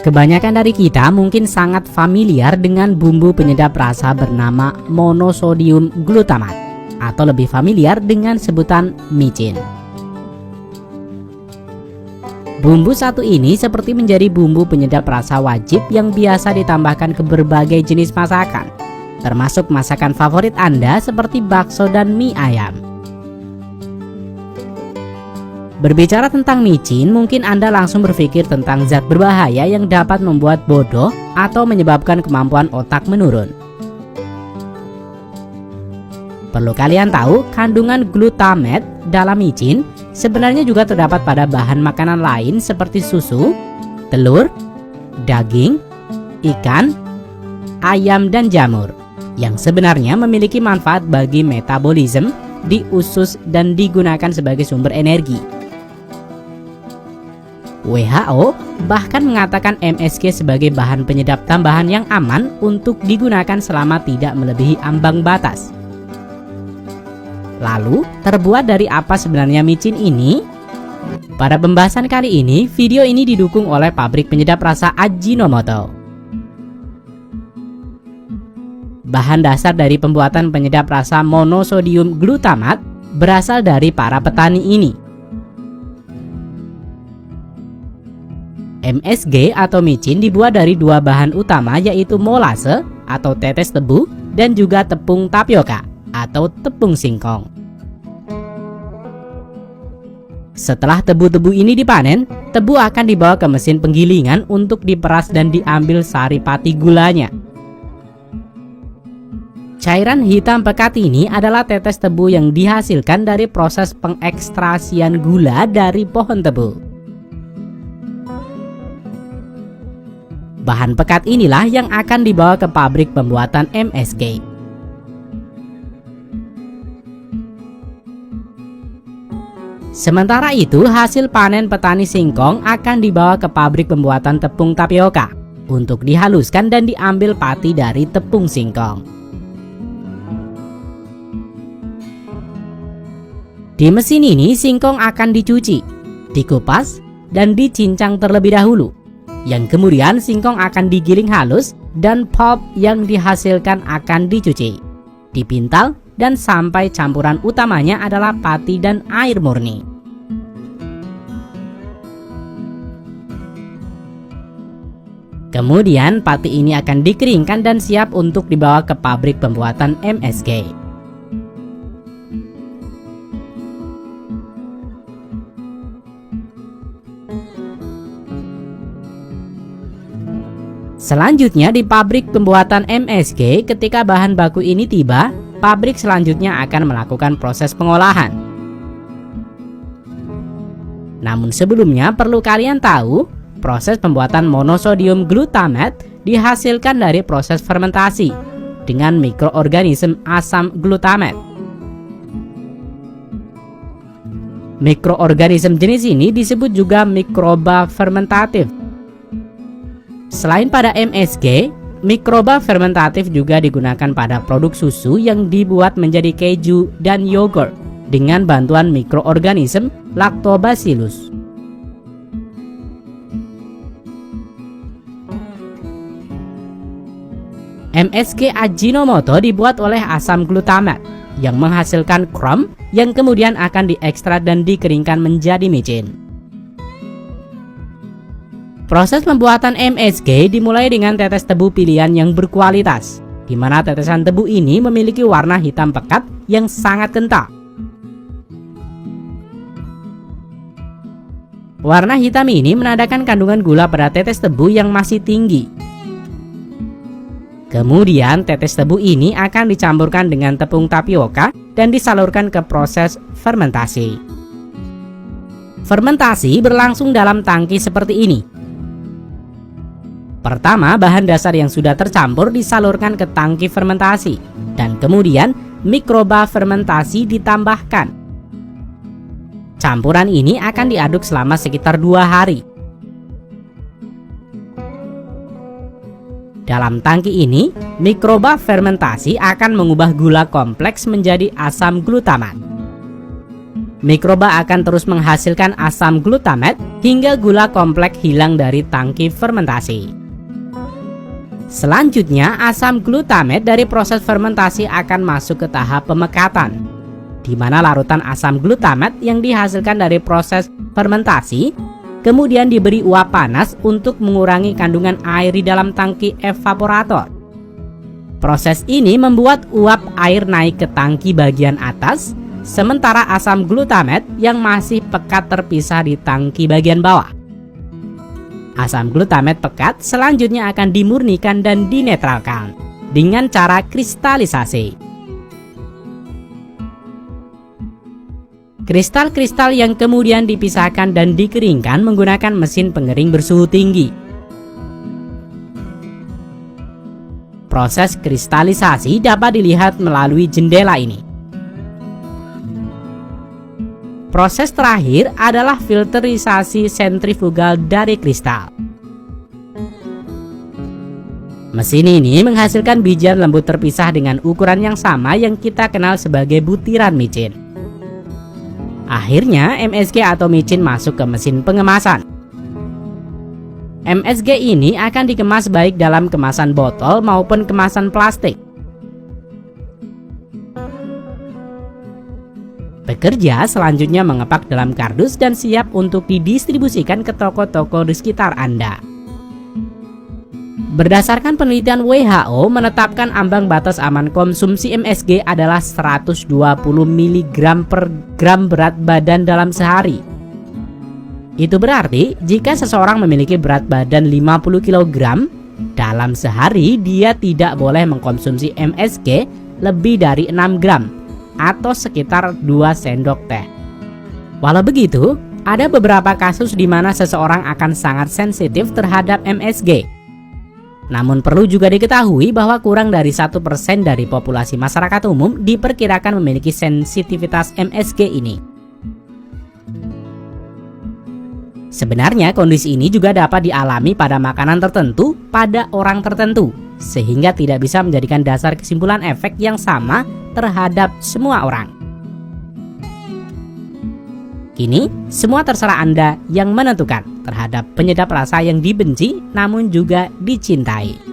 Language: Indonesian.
Kebanyakan dari kita mungkin sangat familiar dengan bumbu penyedap rasa bernama monosodium glutamat, atau lebih familiar dengan sebutan micin. Bumbu satu ini seperti menjadi bumbu penyedap rasa wajib yang biasa ditambahkan ke berbagai jenis masakan, termasuk masakan favorit Anda seperti bakso dan mie ayam. Berbicara tentang micin, mungkin Anda langsung berpikir tentang zat berbahaya yang dapat membuat bodoh atau menyebabkan kemampuan otak menurun. Perlu kalian tahu, kandungan glutamat dalam micin sebenarnya juga terdapat pada bahan makanan lain seperti susu, telur, daging, ikan, ayam, dan jamur, yang sebenarnya memiliki manfaat bagi metabolisme di usus dan digunakan sebagai sumber energi. WHO bahkan mengatakan MSG sebagai bahan penyedap tambahan yang aman untuk digunakan selama tidak melebihi ambang batas. Lalu, terbuat dari apa sebenarnya micin ini? Pada pembahasan kali ini, video ini didukung oleh pabrik penyedap rasa Ajinomoto. Bahan dasar dari pembuatan penyedap rasa monosodium glutamat berasal dari para petani ini. MSG atau micin dibuat dari dua bahan utama, yaitu molase atau tetes tebu dan juga tepung tapioka atau tepung singkong. Setelah tebu-tebu ini dipanen, tebu akan dibawa ke mesin penggilingan untuk diperas dan diambil saripati gulanya. Cairan hitam pekat ini adalah tetes tebu yang dihasilkan dari proses pengekstrasian gula dari pohon tebu. Bahan pekat inilah yang akan dibawa ke pabrik pembuatan MSG. Sementara itu, hasil panen petani singkong akan dibawa ke pabrik pembuatan tepung tapioka untuk dihaluskan dan diambil pati dari tepung singkong. Di mesin ini, singkong akan dicuci, dikupas, dan dicincang terlebih dahulu. Yang kemudian singkong akan digiling halus dan pulp yang dihasilkan akan dicuci, dipintal, dan sampai campuran utamanya adalah pati dan air murni. Kemudian pati ini akan dikeringkan dan siap untuk dibawa ke pabrik pembuatan MSG. Selanjutnya di pabrik pembuatan MSG, ketika bahan baku ini tiba, pabrik selanjutnya akan melakukan proses pengolahan. Namun sebelumnya perlu kalian tahu, proses pembuatan monosodium glutamat dihasilkan dari proses fermentasi dengan mikroorganisme asam glutamat. Mikroorganisme jenis ini disebut juga mikroba fermentatif. Selain pada MSG, mikroba fermentatif juga digunakan pada produk susu yang dibuat menjadi keju dan yogurt dengan bantuan mikroorganisme Lactobacillus. MSG Ajinomoto dibuat oleh asam glutamat yang menghasilkan krom yang kemudian akan diekstrak dan dikeringkan menjadi micin. Proses pembuatan MSG dimulai dengan tetes tebu pilihan yang berkualitas, di mana tetesan tebu ini memiliki warna hitam pekat yang sangat kental. Warna hitam ini menandakan kandungan gula pada tetes tebu yang masih tinggi. Kemudian tetes tebu ini akan dicampurkan dengan tepung tapioka dan disalurkan ke proses fermentasi. Fermentasi berlangsung dalam tangki seperti ini. Pertama, bahan dasar yang sudah tercampur disalurkan ke tangki fermentasi, dan kemudian mikroba fermentasi ditambahkan. Campuran ini akan diaduk selama sekitar 2 hari. Dalam tangki ini, mikroba fermentasi akan mengubah gula kompleks menjadi asam glutamat. Mikroba akan terus menghasilkan asam glutamat hingga gula kompleks hilang dari tangki fermentasi. Selanjutnya, asam glutamat dari proses fermentasi akan masuk ke tahap pemekatan, di mana larutan asam glutamat yang dihasilkan dari proses fermentasi kemudian diberi uap panas untuk mengurangi kandungan air di dalam tangki evaporator. Proses ini membuat uap air naik ke tangki bagian atas, sementara asam glutamat yang masih pekat terpisah di tangki bagian bawah. Asam glutamat pekat selanjutnya akan dimurnikan dan dinetralkan dengan cara kristalisasi. Kristal-kristal yang kemudian dipisahkan dan dikeringkan menggunakan mesin pengering bersuhu tinggi. Proses kristalisasi dapat dilihat melalui jendela ini. Proses terakhir adalah filterisasi sentrifugal dari kristal. Mesin ini menghasilkan bijian lembut terpisah dengan ukuran yang sama yang kita kenal sebagai butiran micin. Akhirnya MSG atau micin masuk ke mesin pengemasan. MSG ini akan dikemas baik dalam kemasan botol maupun kemasan plastik. Pekerja selanjutnya mengepak dalam kardus dan siap untuk didistribusikan ke toko-toko di sekitar Anda. Berdasarkan penelitian WHO menetapkan ambang batas aman konsumsi MSG adalah 120 mg per gram berat badan dalam sehari. Itu berarti jika seseorang memiliki berat badan 50 kg, dalam sehari dia tidak boleh mengkonsumsi MSG lebih dari 6 gram atau sekitar 2 sendok teh. Walau begitu, ada beberapa kasus di mana seseorang akan sangat sensitif terhadap MSG. Namun perlu juga diketahui bahwa kurang dari 1% dari populasi masyarakat umum diperkirakan memiliki sensitivitas MSG ini. Sebenarnya kondisi ini juga dapat dialami pada makanan tertentu pada orang tertentu, sehingga tidak bisa menjadikan dasar kesimpulan efek yang sama terhadap semua orang. Kini, semua terserah Anda yang menentukan terhadap penyedap rasa yang dibenci namun juga dicintai.